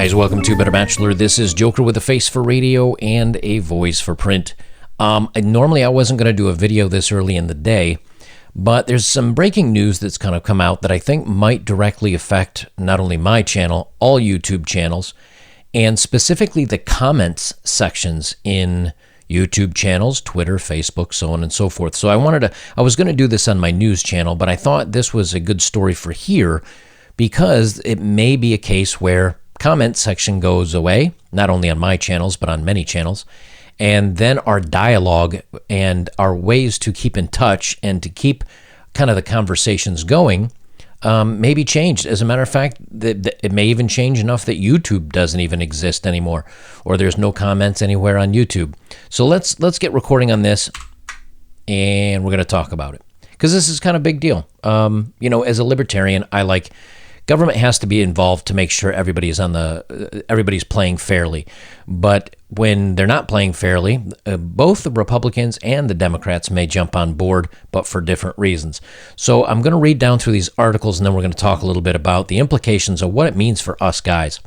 guys, welcome to Better Bachelor. This is Joker with a face for radio and a voice for print. Normally I wasn't going to do a video this early in the day, but there's some breaking news that's kind of come out that I think might directly affect not only my channel, all YouTube channels, and specifically the comments sections in YouTube channels, Twitter, Facebook, so on and so forth. So I was going to do this on my news channel, but I thought this was a good story for here because it may be a case where comment section goes away, not only on my channels, but on many channels. And then our dialogue and our ways to keep in touch and to keep kind of the conversations going may be changed. As a matter of fact, it may even change enough that YouTube doesn't even exist anymore, or there's no comments anywhere on YouTube. So let's get recording on this, and we're going to talk about it because this is kind of a big deal. As a libertarian, I like government has to be involved to make sure everybody's playing fairly. But when they're not playing fairly, both the Republicans and the Democrats may jump on board, but for different reasons. So I'm going to read down through these articles, and then we're going to talk a little bit about the implications of what it means for us guys.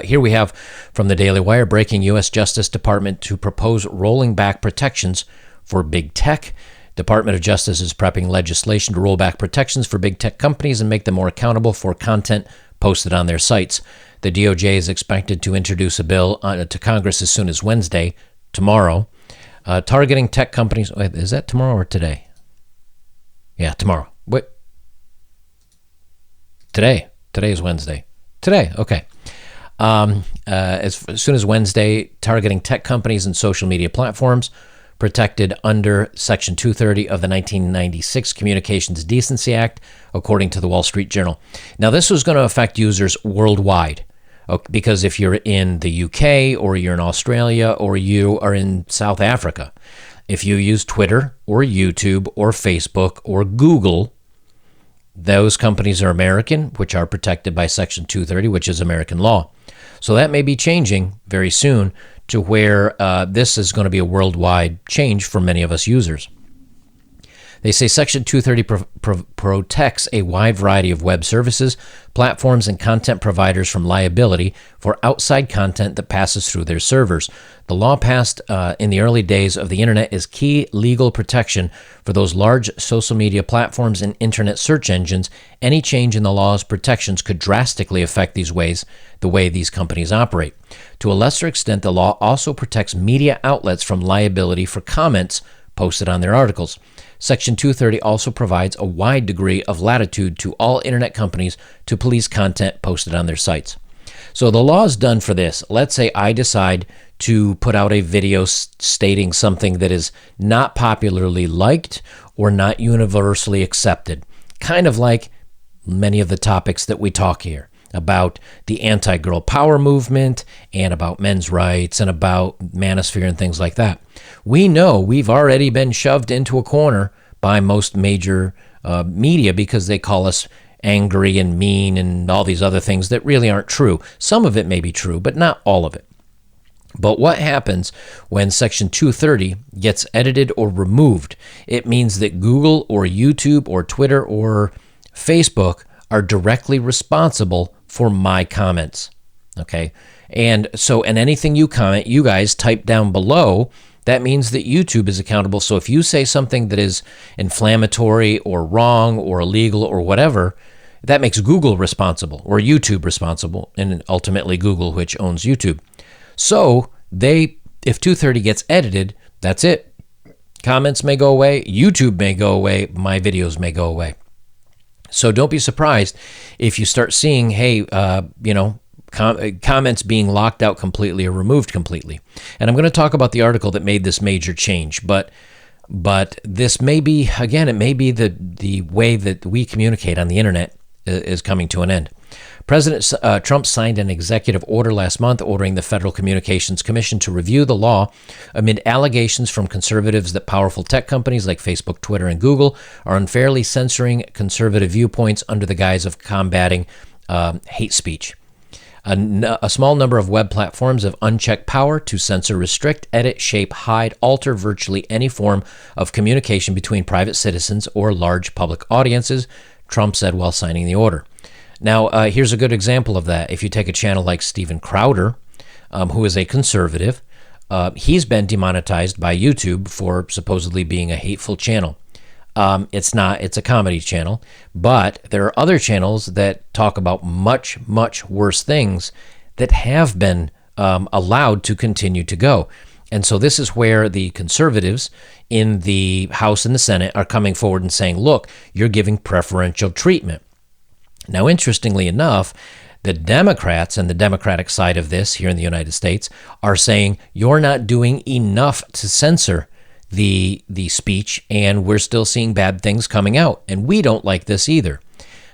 Here we have from the Daily Wire, breaking U.S. Justice Department to propose rolling back protections for big tech. Department of Justice is prepping legislation to roll back protections for big tech companies and make them more accountable for content posted on their sites. The DOJ is expected to introduce a bill to Congress as soon as Wednesday, tomorrow, targeting tech companies. Wait, is that tomorrow or today? Yeah, tomorrow. Wait. Today. Today is Wednesday. Today, okay. As soon as Wednesday, targeting tech companies and social media platforms protected under Section 230 of the 1996 Communications Decency Act, according to the Wall Street Journal. Now, this was going to affect users worldwide, because if you're in the UK or you're in Australia or you are in South Africa, if you use Twitter or YouTube or Facebook or Google, those companies are American, which are protected by Section 230, which is American law. So that may be changing very soon to where this is going to be a worldwide change for many of us users. They say Section 230 protects a wide variety of web services, platforms, and content providers from liability for outside content that passes through their servers. The law passed in the early days of the internet is key legal protection for those large social media platforms and internet search engines. Any change in the law's protections could drastically affect the way these companies operate. To a lesser extent, the law also protects media outlets from liability for comments posted on their articles. Section 230 also provides a wide degree of latitude to all internet companies to police content posted on their sites. So the law is done for this. Let's say I decide to put out a video stating something that is not popularly liked or not universally accepted, kind of like many of the topics that we talk here about the anti-girl power movement and about men's rights and about manosphere and things like that. We know we've already been shoved into a corner by most major media because they call us angry and mean and all these other things that really aren't true. Some of it may be true, but not all of it. But what happens when Section 230 gets edited or removed? It means that Google or YouTube or Twitter or Facebook are directly responsible for my comments, okay? And anything you comment, you guys type down below, that means that YouTube is accountable. So if you say something that is inflammatory or wrong or illegal or whatever, that makes Google responsible or YouTube responsible, and ultimately Google, which owns YouTube. So if 230 gets edited, that's it. Comments may go away, YouTube may go away, my videos may go away. So don't be surprised if you start seeing, comments being locked out completely or removed completely. And I'm going to talk about the article that made this major change, but this may be, again, it may be the way that we communicate on the internet is coming to an end. President Trump signed an executive order last month ordering the Federal Communications Commission to review the law amid allegations from conservatives that powerful tech companies like Facebook, Twitter, and Google are unfairly censoring conservative viewpoints under the guise of combating hate speech. A small number of web platforms have unchecked power to censor, restrict, edit, shape, hide, alter virtually any form of communication between private citizens or large public audiences, Trump said while signing the order. Now, here's a good example of that. If you take a channel like Steven Crowder, who is a conservative, he's been demonetized by YouTube for supposedly being a hateful channel. It's not. It's a comedy channel. But there are other channels that talk about much, much worse things that have been allowed to continue to go. And so this is where the conservatives in the House and the Senate are coming forward and saying, look, you're giving preferential treatment. Now, interestingly enough, the Democrats and the Democratic side of this here in the United States are saying you're not doing enough to censor the speech, and we're still seeing bad things coming out. And we don't like this either.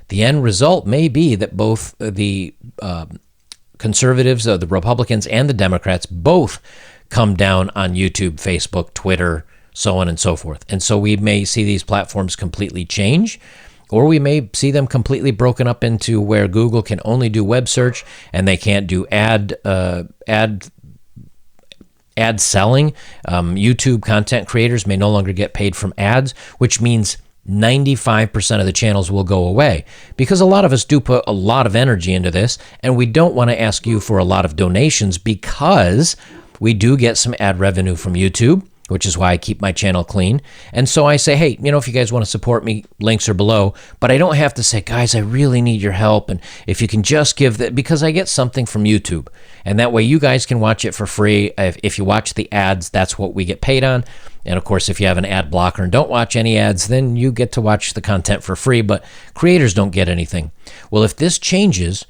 The end result may be that both the conservatives, the Republicans, and the Democrats both come down on YouTube, Facebook, Twitter, so on and so forth. And so we may see these platforms completely change, or we may see them completely broken up into where Google can only do web search and they can't do ad selling. YouTube content creators may no longer get paid from ads, which means 95% of the channels will go away, because a lot of us do put a lot of energy into this, and we don't want to ask you for a lot of donations because we do get some ad revenue from YouTube, which is why I keep my channel clean. And so I say, hey, if you guys want to support me, links are below. But I don't have to say, guys, I really need your help. And if you can just give that, because I get something from YouTube. And that way you guys can watch it for free. If you watch the ads, that's what we get paid on. And of course, if you have an ad blocker and don't watch any ads, then you get to watch the content for free. But creators don't get anything. Well, if this changes,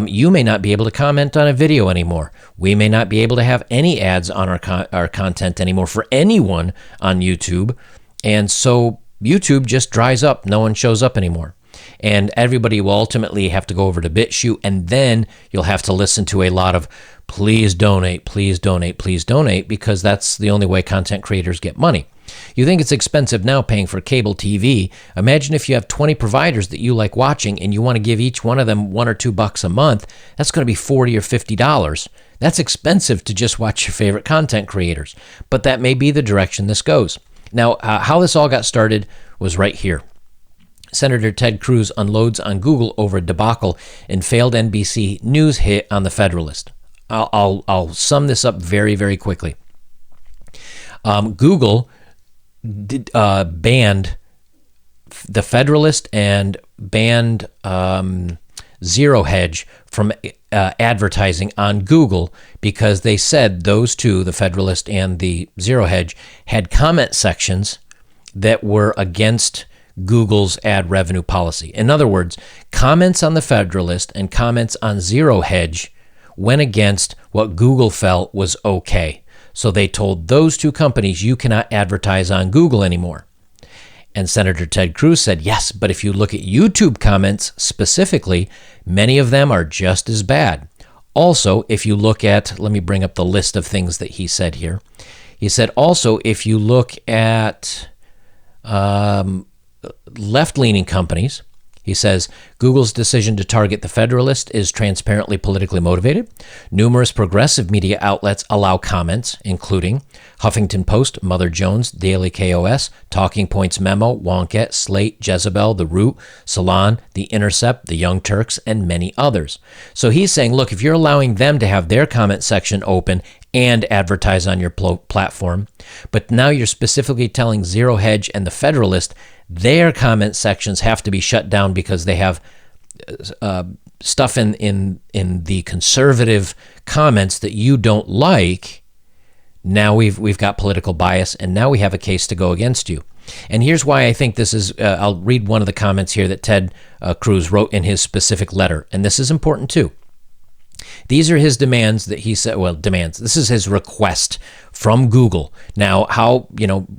you may not be able to comment on a video anymore. We may not be able to have any ads on our content anymore for anyone on YouTube. And so YouTube just dries up. No one shows up anymore. And everybody will ultimately have to go over to BitChute, and then you'll have to listen to a lot of please donate, please donate, please donate, because that's the only way content creators get money. You think it's expensive now paying for cable TV. Imagine if you have 20 providers that you like watching and you want to give each one of them $1 or $2 a month. That's going to be $40 or $50. That's expensive to just watch your favorite content creators. But that may be the direction this goes. Now, how this all got started was right here. Senator Ted Cruz unloads on Google over a debacle in failed NBC News hit on The Federalist. I'll sum this up very, very quickly. Google banned The Federalist and banned Zero Hedge from advertising on Google because they said those two, The Federalist and the Zero Hedge, had comment sections that were against Google's ad revenue policy. In other words, comments on The Federalist and comments on Zero Hedge went against what Google felt was okay. So they told those two companies, you cannot advertise on Google anymore. And Senator Ted Cruz said, yes, but if you look at YouTube comments specifically, many of them are just as bad. Also, if you look at, let me bring up the list of things that he said here. He said also, if you look at left-leaning companies, he says, Google's decision to target The Federalist is transparently politically motivated. Numerous progressive media outlets allow comments, including Huffington Post, Mother Jones, Daily KOS, Talking Points Memo, Wonkette, Slate, Jezebel, The Root, Salon, The Intercept, The Young Turks, and many others. So he's saying, look, if you're allowing them to have their comment section open and advertise on your platform, but now you're specifically telling Zero Hedge and The Federalist their comment sections have to be shut down because they have stuff in the conservative comments that you don't like. Now we've got political bias, and now we have a case to go against you. And here's why I think this is. I'll read one of the comments here that Ted Cruz wrote in his specific letter, and this is important too. These are his demands that he said, demands. This is his request from Google. Now,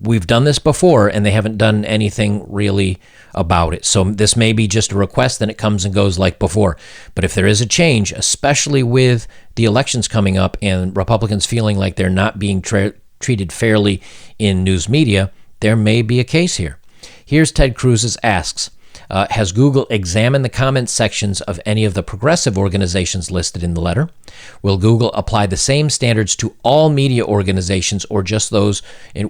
we've done this before and they haven't done anything really about it. So this may be just a request, then it comes and goes like before. But if there is a change, especially with the elections coming up and Republicans feeling like they're not being treated fairly in news media, there may be a case here. Here's Ted Cruz's asks. Has Google examined the comment sections of any of the progressive organizations listed in the letter? Will Google apply the same standards to all media organizations or just those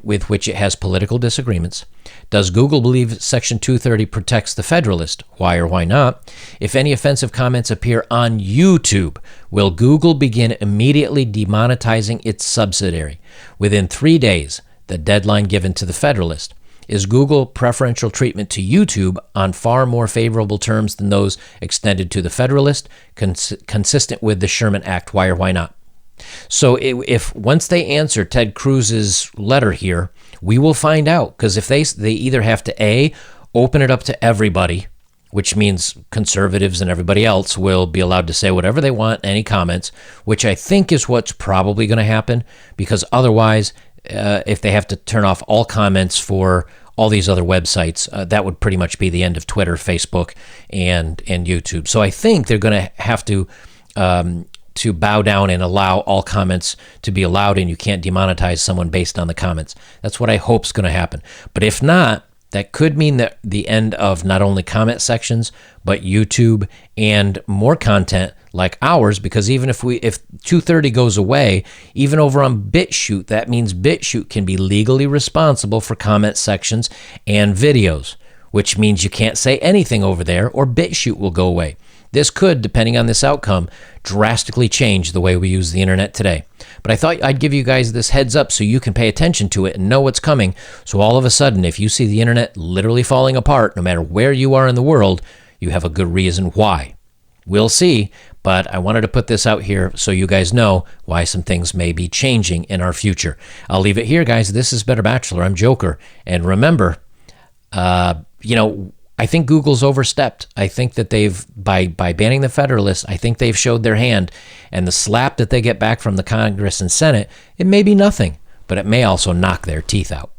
with which it has political disagreements? Does Google believe Section 230 protects the Federalist? Why or why not? If any offensive comments appear on YouTube, will Google begin immediately demonetizing its subsidiary within 3 days, the deadline given to the Federalist? Is Google preferential treatment to YouTube on far more favorable terms than those extended to the Federalist, consistent with the Sherman Act? Why or why not? So if once they answer Ted Cruz's letter here, we will find out, because if they either have to A, open it up to everybody, which means conservatives and everybody else will be allowed to say whatever they want, any comments, which I think is what's probably going to happen, because otherwise, if they have to turn off all comments for all these other websites, that would pretty much be the end of Twitter, Facebook, and YouTube. So I think they're going to have to bow down and allow all comments to be allowed, and you can't demonetize someone based on the comments. That's what I hope is going to happen. But if not, that could mean that the end of not only comment sections, but YouTube and more content like ours, because even if 230 goes away, even over on BitChute, that means BitChute can be legally responsible for comment sections and videos, which means you can't say anything over there or BitChute will go away. This could, depending on this outcome, drastically change the way we use the internet today. But I thought I'd give you guys this heads up so you can pay attention to it and know what's coming. So all of a sudden, if you see the internet literally falling apart, no matter where you are in the world, you have a good reason why. We'll see, but I wanted to put this out here so you guys know why some things may be changing in our future. I'll leave it here, guys. This is Better Bachelor. I'm Joker. And remember, I think Google's overstepped. I think that they've, by banning the Federalist, I think they've showed their hand. And the slap that they get back from the Congress and Senate, it may be nothing, but it may also knock their teeth out.